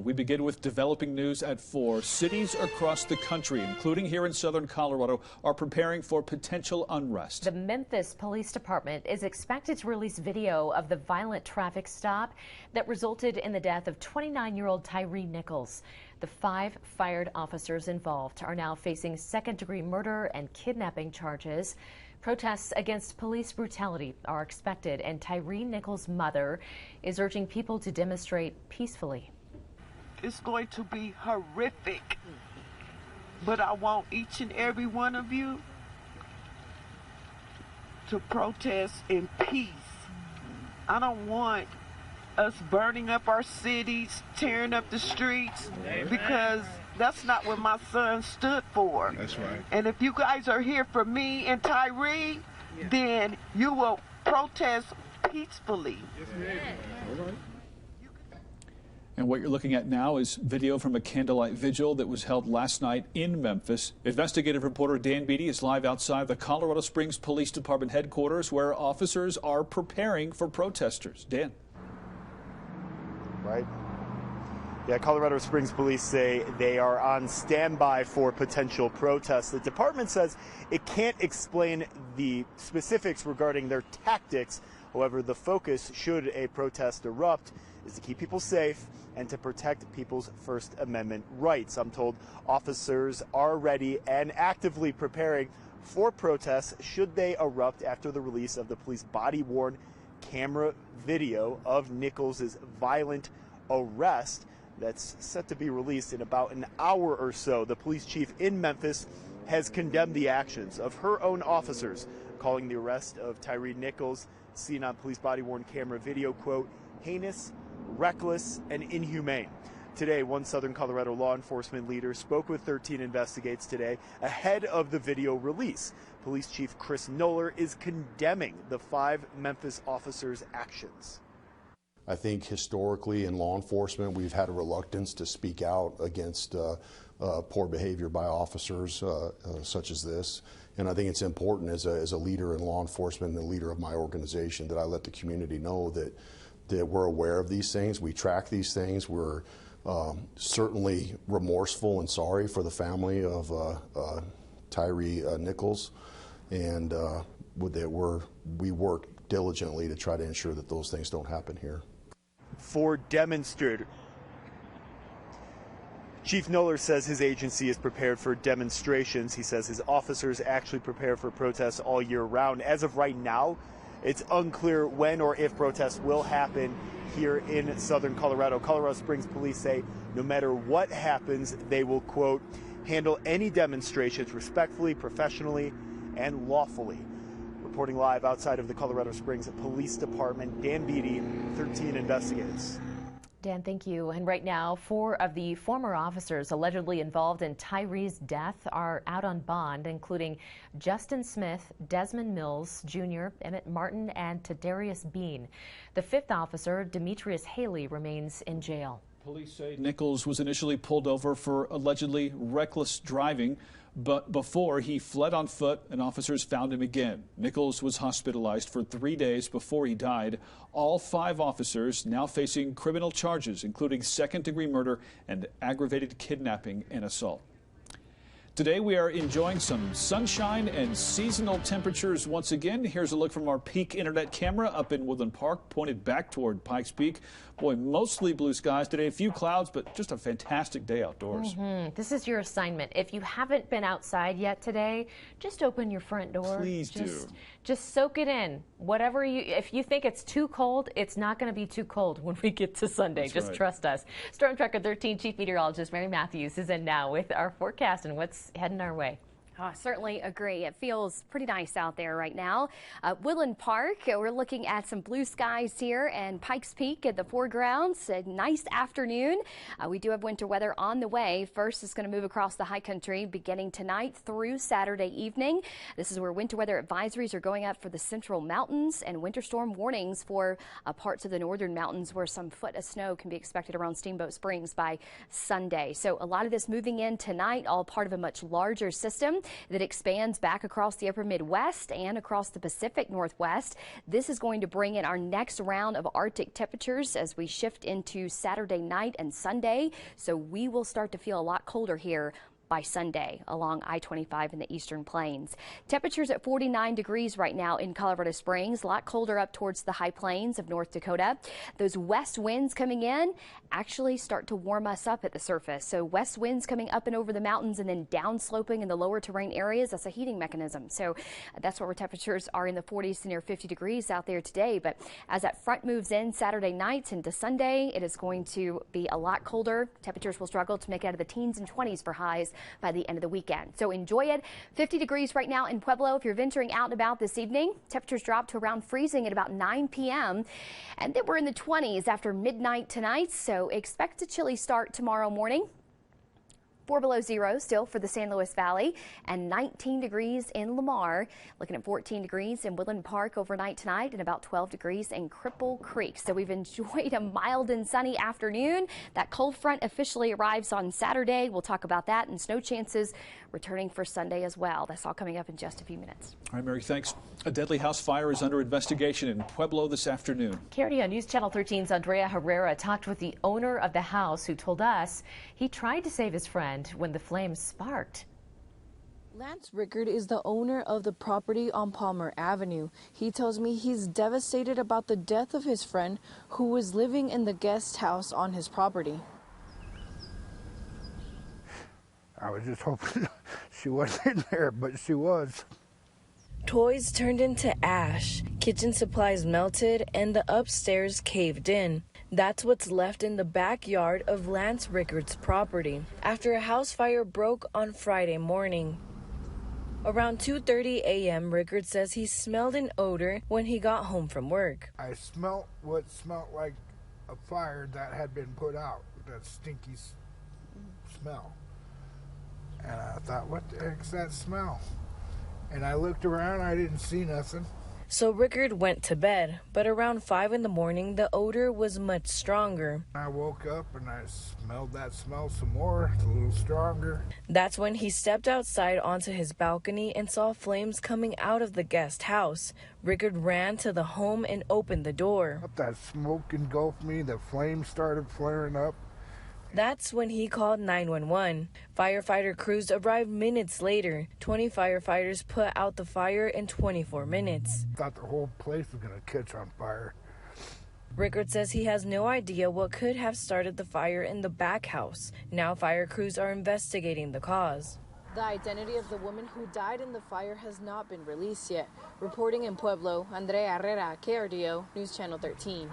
We begin with developing news at 4. Cities across the country, including here in southern Colorado, are preparing for potential unrest. The Memphis Police Department is expected to release video of the violent traffic stop that resulted in the death of 29-year-old Tyree Nichols. The 5 fired officers involved are now facing second-degree murder and kidnapping charges. Protests against police brutality are expected, and Tyree Nichols' mother is urging people to demonstrate peacefully. It's going to be horrific, but I want each and every one of you to protest in peace. I don't want us burning up our cities, tearing up the streets, because that's not what my son stood for. That's right. And if you guys are here for me and Tyree, then you will protest peacefully. Yes, ma'am. All right. And what you're looking at now is video from a candlelight vigil that was held last night in Memphis. Investigative reporter Dan Beatty is live outside the Colorado Springs Police Department headquarters, where officers are preparing for protesters. Dan. Right. Yeah, Colorado Springs police say they are on standby for potential protests. The department says it can't explain the specifics regarding their tactics. However, the focus, should a protest erupt, is to keep people safe and to protect people's First Amendment rights. I'm told officers are ready and actively preparing for protests should they erupt after the release of the police body-worn camera video of Nichols' violent arrest that's set to be released in about an hour or so. The police chief in Memphis has condemned the actions of her own officers, calling the arrest of Tyree Nichols, seen on police body-worn camera video, quote, heinous, reckless, and inhumane. Today, one Southern Colorado law enforcement leader spoke with 13 Investigates today ahead of the video release. Police Chief Chris Noller is condemning the 5 Memphis officers' actions. I think historically in law enforcement, we've had a reluctance to speak out against poor behavior by officers such as this. And I think it's important as a leader in law enforcement and the leader of my organization that I let the community know that we're aware of these things. We track these things. We're certainly remorseful and sorry for the family of Tyree Nichols, and we work diligently to try to ensure that those things don't happen here. For demonstrators, Chief Noller says his agency is prepared for demonstrations. He says his officers actually prepare for protests all year round. As of right now, it's unclear when or if protests will happen here in southern Colorado. Colorado Springs police say no matter what happens, they will, quote, handle any demonstrations respectfully, professionally, and lawfully. Reporting live outside of the Colorado Springs Police Department, Dan Beatty, 13 Investigates. Dan, thank you. And right now, 4 of the former officers allegedly involved in Tyree's death are out on bond, including Justin Smith, Desmond Mills Jr., Emmett Martin, and Tadarius Bean. The 5th officer, Demetrius Haley, remains in jail. Police say Nichols was initially pulled over for allegedly reckless driving, but before he fled on foot and officers found him again. Nichols was hospitalized for 3 days before he died. All 5 officers now facing criminal charges, including second-degree murder and aggravated kidnapping and assault. Today we are enjoying some sunshine and seasonal temperatures once again. Here's a look from our Peak Internet camera up in Woodland Park, pointed back toward Pikes Peak. Boy, mostly blue skies today, a few clouds, but just a fantastic day outdoors. This is your assignment. If you haven't been outside yet today, just open your front door. Please do. Just soak it in. Whatever if you think it's too cold, it's not going to be too cold when we get to Sunday. That's just right. Trust us. Storm Tracker 13 Chief Meteorologist Mary Matthews is in now with our forecast and what's heading our way. I certainly agree. It feels pretty nice out there right now. Woodland Park, we're looking at some blue skies here, and Pikes Peak at the foregrounds. A nice afternoon. We do have winter weather on the way. First, it's going to move across the high country beginning tonight through Saturday evening. This is where winter weather advisories are going out for the central mountains and winter storm warnings for parts of the northern mountains where some foot of snow can be expected around Steamboat Springs by Sunday. So a lot of this moving in tonight, all part of a much larger system. that expands back across the upper Midwest and across the Pacific Northwest. This is going to bring in our next round of Arctic temperatures as we shift into Saturday night and Sunday. So we will start to feel a lot colder here by Sunday along I-25 in the eastern plains. Temperatures at 49 degrees right now in Colorado Springs, a lot colder up towards the high plains of North Dakota. Those west winds coming in actually start to warm us up at the surface. So west winds coming up and over the mountains and then downsloping in the lower terrain areas. That's a heating mechanism. So that's where temperatures are in the 40s to near 50 degrees out there today. But as that front moves in Saturday night into Sunday, it is going to be a lot colder. Temperatures will struggle to make it out of the teens and 20s for highs by the end of the weekend. So enjoy it. 50 degrees right now in Pueblo. If you're venturing out and about this evening, temperatures drop to around freezing at about 9 p.m. And then we're in the 20s after midnight tonight. So expect a chilly start tomorrow morning. 4 below zero still for the San Luis Valley and 19 degrees in Lamar. Looking at 14 degrees in Woodland Park overnight tonight and about 12 degrees in Cripple Creek. So we've enjoyed a mild and sunny afternoon. That cold front officially arrives on Saturday. We'll talk about that and snow chances returning for Sunday as well. That's all coming up in just a few minutes. All right, Mary, thanks. A deadly house fire is under investigation in Pueblo this afternoon. KRDO News Channel 13's Andrea Herrera talked with the owner of the house who told us he tried to save his friend when the flames sparked. Lance Rickard is the owner of the property on Palmer Avenue. He tells me he's devastated about the death of his friend who was living in the guest house on his property. I was just hoping she wasn't in there, but she was. Toys turned into ash, kitchen supplies melted, and the upstairs caved in. That's what's left in the backyard of Lance Rickard's property after a house fire broke on Friday morning. Around 2:30 a.m., Rickard says he smelled an odor when he got home from work. I smelled what smelled like a fire that had been put out, that stinky smell. And I thought, what the heck's that smell? And I looked around, I didn't see nothing. So Rickard went to bed, but around 5 in the morning, the odor was much stronger. I woke up and I smelled that smell some more, a little stronger. That's when he stepped outside onto his balcony and saw flames coming out of the guest house. Rickard ran to the home and opened the door. That smoke engulfed me, the flames started flaring up. That's when he called 911. Firefighter crews arrived minutes later. 20 firefighters put out the fire in 24 minutes. I thought the whole place was going to catch on fire. Rickard says he has no idea what could have started the fire in the back house. Now fire crews are investigating the cause. The identity of the woman who died in the fire has not been released yet. Reporting in Pueblo, Andrea Herrera, KRDO News Channel 13.